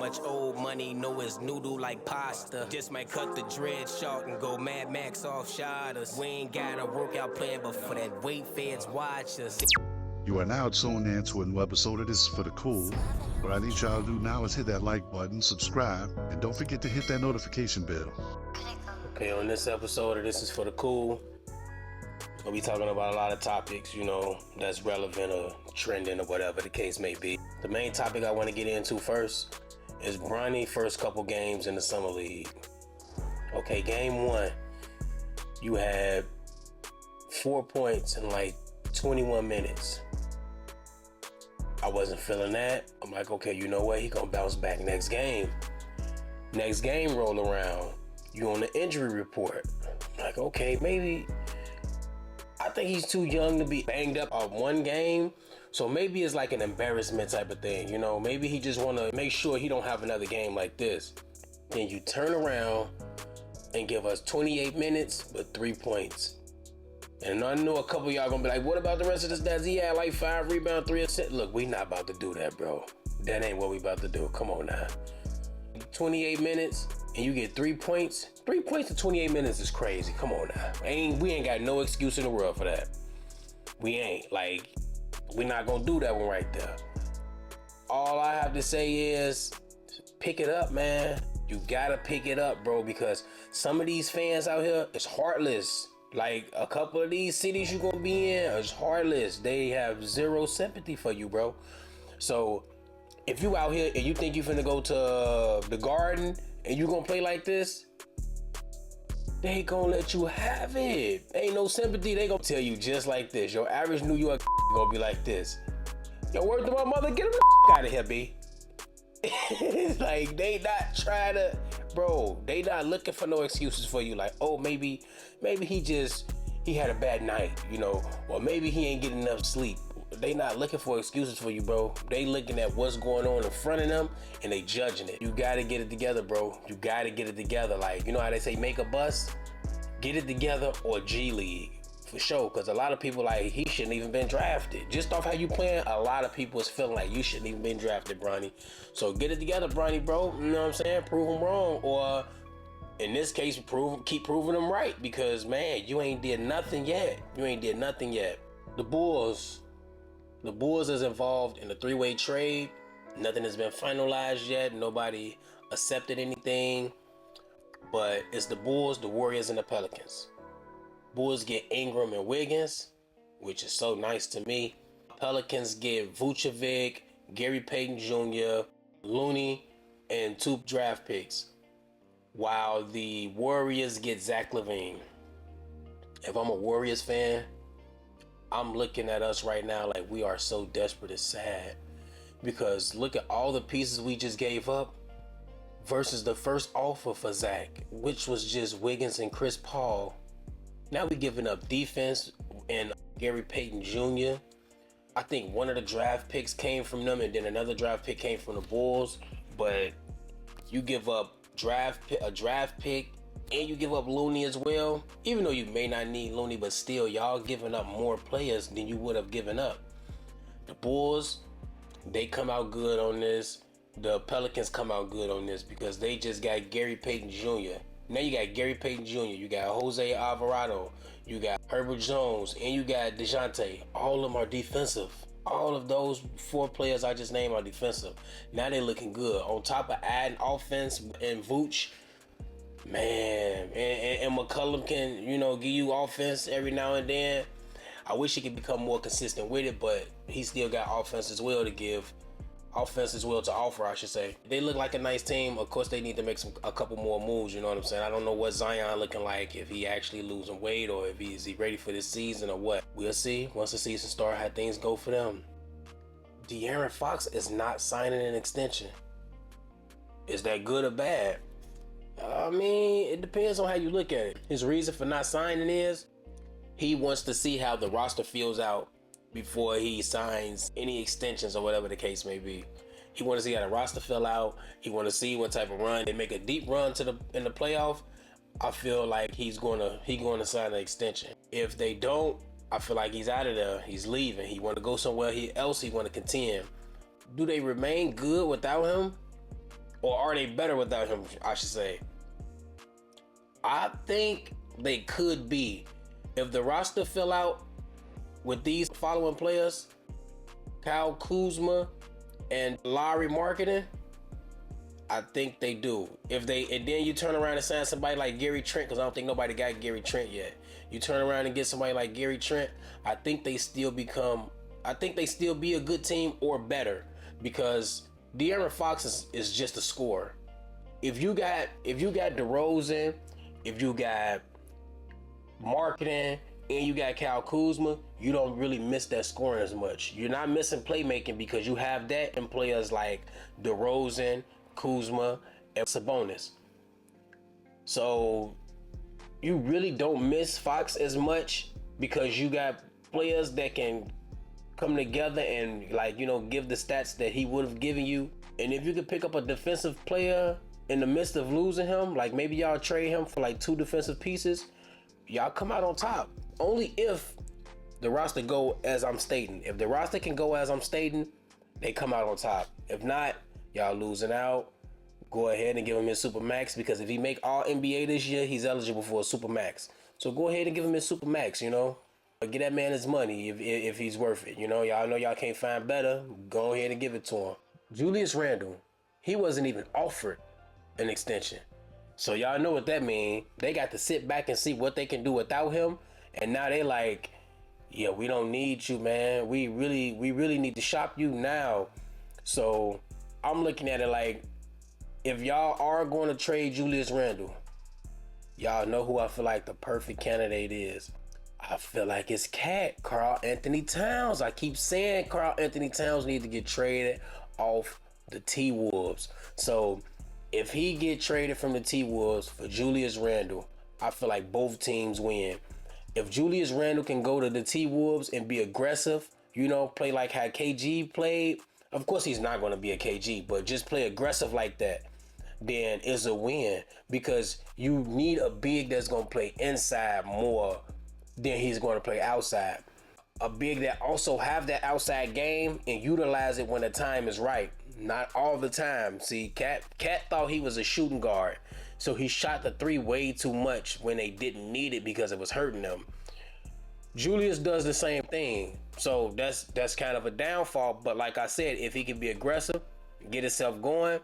much old money, know it's noodle like pasta. Just might cut the dread short and go Mad Max off shotters. We ain't got a workout plan, but for that weight feds watch us. You are now tuned in to a new episode of This Is For The Cool. What I need y'all to do now is hit that like button, subscribe, and don't forget to hit that notification bell. Okay, on this episode of This Is For The Cool, we'll be talking about a lot of topics, that's relevant or trending or whatever the case may be. The main topic I want to get into first is Bronny first couple games in the Summer League. Okay, game one, you had 4 points in like 21 minutes. I wasn't feeling that. I'm like, okay, you know what? He gonna bounce back next game. Next game roll around. You on the injury report. I'm like, okay, maybe. I think he's too young to be banged up on one game. So maybe it's like an embarrassment type of thing. Maybe he just want to make sure he don't have another game like this. Then you turn around and give us 28 minutes but 3 points. And I know a couple of y'all gonna be like, what about the rest of the stats? He had like 5 rebounds, 3 assists. Look, we not about to do that, bro. That ain't what we about to do. Come on now. 28 minutes and you get 3 points. 3 points to 28 minutes is crazy. Come on now. We ain't got no excuse in the world for that. We ain't. Like, we not gonna do that one right there. All I have to say is pick it up, man. You gotta pick it up, bro, because some of these fans out here is heartless. Like, a couple of these cities you gonna be in is heartless. They have zero sympathy for you, bro. So if you out here and you think you finna go to the Garden and you gonna play like this, they ain't gonna let you have it. Ain't no sympathy. They gonna tell you just like this. Your average New York gonna be like this. Yo, word to my mother, get him the out of here, B. It's like, they not trying to, bro, they not looking for no excuses for you. Like, oh, maybe he had a bad night, or maybe he ain't getting enough sleep. They not looking for excuses for you, bro. They looking at what's going on in front of them and they judging it. You gotta get it together, bro. You gotta get it together. Like, you know how they say make a bus? Get it together or G League. For sure, because a lot of people like he shouldn't even been drafted. Just off how you playing, a lot of people is feeling like you shouldn't even been drafted, Bronny. So get it together, Bronny, bro. You know what I'm saying? Prove them wrong, or in this case, keep proving them right. Because man, you ain't did nothing yet. The Bulls is involved in a 3-way trade. Nothing has been finalized yet. Nobody accepted anything. But it's the Bulls, the Warriors, and the Pelicans. Bulls get Ingram and Wiggins, which is so nice to me. Pelicans get Vucevic, Gary Payton Jr., Looney, and 2 draft picks. While the Warriors get Zach LaVine. If I'm a Warriors fan, I'm looking at us right now like we are so desperate, it's sad. Because look at all the pieces we just gave up versus the first offer for Zach, which was just Wiggins and Chris Paul. Now we giving up defense and Gary Payton Jr. I think one of the draft picks came from them and then another draft pick came from the Bulls. But you give up a draft pick and you give up Looney as well. Even though you may not need Looney, but still y'all giving up more players than you would have given up. The Bulls, they come out good on this. The Pelicans come out good on this because they just got Gary Payton Jr. Now you got Gary Payton Jr., you got Jose Alvarado, you got Herbert Jones, and you got DeJounte. All of them are defensive. All of those 4 players I just named are defensive. Now they're looking good. On top of adding offense and Vooch, man, and McCollum can, give you offense every now and then. I wish he could become more consistent with it, but he still got offense as well to give. Offense as well to offer, I should say. They look like a nice team. Of course, they need to make a couple more moves, you know what I'm saying? I don't know what Zion looking like, if he actually losing weight or if is he ready for this season or what. We'll see once the season starts how things go for them. De'Aaron Fox is not signing an extension. Is that good or bad? I mean, it depends on how you look at it. His reason for not signing is he wants to see how the roster feels out before he signs any extensions or whatever the case may be. He want to see how the roster fill out. He want to see what type of run they make, a deep run in the playoff. I feel like he's going to sign an extension. If they don't, I feel like he's out of there. He's leaving. He want to go somewhere else. He want to contend. Do they remain good without him? Or are they better without him, I should say? I think they could be. If the roster fill out with these following players, Kyle Kuzma and Larry Marketing, I think they do. And then you turn around and sign somebody like Gary Trent, because I don't think nobody got Gary Trent yet. You turn around and get somebody like Gary Trent, I think they still be a good team or better, because De'Aaron Fox is just a scorer. If you got DeRozan, if you got Marketing, and you got Kyle Kuzma, you don't really miss that scoring as much. You're not missing playmaking because you have that in players like DeRozan, Kuzma, and Sabonis. So you really don't miss Fox as much because you got players that can come together and give the stats that he would have given you. And if you could pick up a defensive player in the midst of losing him, like maybe y'all trade him for like 2 defensive pieces, y'all come out on top. Only if the roster go as I'm stating. If the roster can go as I'm stating, they come out on top. If not, y'all losing out. Go ahead and give him his super max, because if he make all NBA this year, he's eligible for a super max. So go ahead and give him his super max, Get that man his money if he's worth it. Y'all know y'all can't find better. Go ahead and give it to him. Julius Randle, he wasn't even offered an extension. So y'all know what that means. They got to sit back and see what they can do without him. And now they like, yeah, we don't need you, man. We really need to shop you now. So I'm looking at it like, if y'all are going to trade Julius Randle, y'all know who I feel like the perfect candidate is. I feel like it's Karl Anthony Towns. I keep saying Karl Anthony Towns need to get traded off the T-Wolves. So if he get traded from the T-Wolves for Julius Randle, I feel like both teams win. If Julius Randle can go to the T-Wolves and be aggressive, play like how KG played, of course he's not going to be a KG, but just play aggressive like that, then it's a win, because you need a big that's going to play inside more than he's going to play outside. A big that also have that outside game and utilize it when the time is right. Not all the time. See, Cat thought he was a shooting guard, so he shot the 3 way too much when they didn't need it because it was hurting them. Julius does the same thing, so that's kind of a downfall. But like I said, if he can be aggressive, get himself going,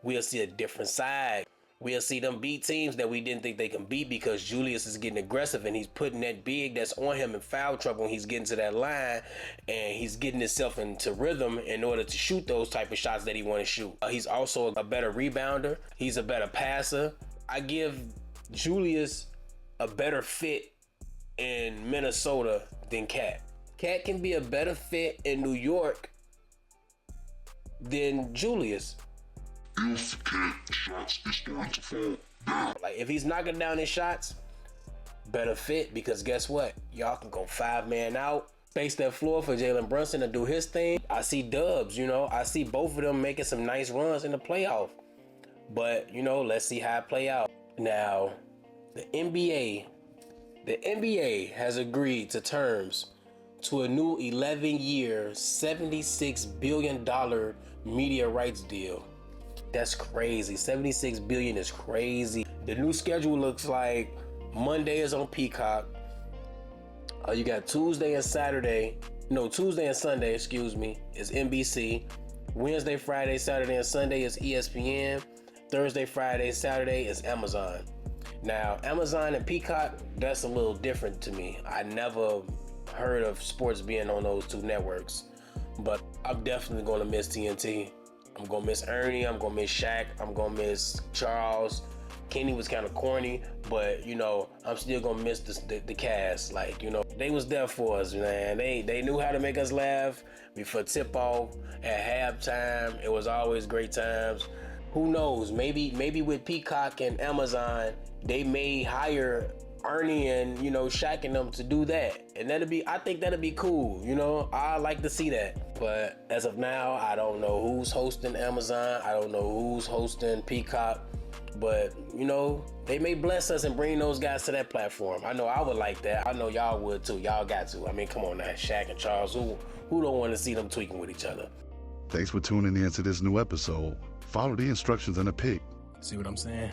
we'll see a different side. We'll see them beat teams that we didn't think they can beat, because Julius is getting aggressive and he's putting that big that's on him in foul trouble when he's getting to that line, and he's getting himself into rhythm in order to shoot those type of shots that he want to shoot. He's also a better rebounder. He's a better passer. I give Julius a better fit in Minnesota than Cat. Cat can be a better fit in New York than Julius. If Cat shots is going to fall down. Like, if he's knocking down his shots, better fit, because guess what? Y'all can go 5-man out, space that floor for Jalen Brunson to do his thing. I see dubs, I see both of them making some nice runs in the playoff. But, let's see how it play out. Now, the NBA has agreed to terms to a new 11-year, $76 billion media rights deal. That's crazy. $76 billion is crazy. The new schedule looks like Monday is on Peacock. You got Tuesday and Sunday, is NBC. Wednesday, Friday, Saturday, and Sunday is ESPN. Thursday, Friday, Saturday is Amazon. Now, Amazon and Peacock, that's a little different to me. I never heard of sports being on those 2 networks, but I'm definitely going to miss TNT. I'm going to miss Ernie. I'm going to miss Shaq. I'm going to miss Charles. Kenny was kind of corny, but, I'm still going to miss the cast. Like, they was there for us, man. They knew how to make us laugh before tip-off, at halftime. It was always great times. Who knows? Maybe with Peacock and Amazon, they may hire Ernie and, Shaq and them to do that. And I think that'd be cool. I like to see that. But as of now, I don't know who's hosting Amazon. I don't know who's hosting Peacock. But, they may bless us and bring those guys to that platform. I know I would like that. I know y'all would too. Y'all got to. I mean, come on now. Shaq and Charles, who don't want to see them tweaking with each other? Thanks for tuning in to this new episode. Follow the instructions in the pic. See what I'm saying?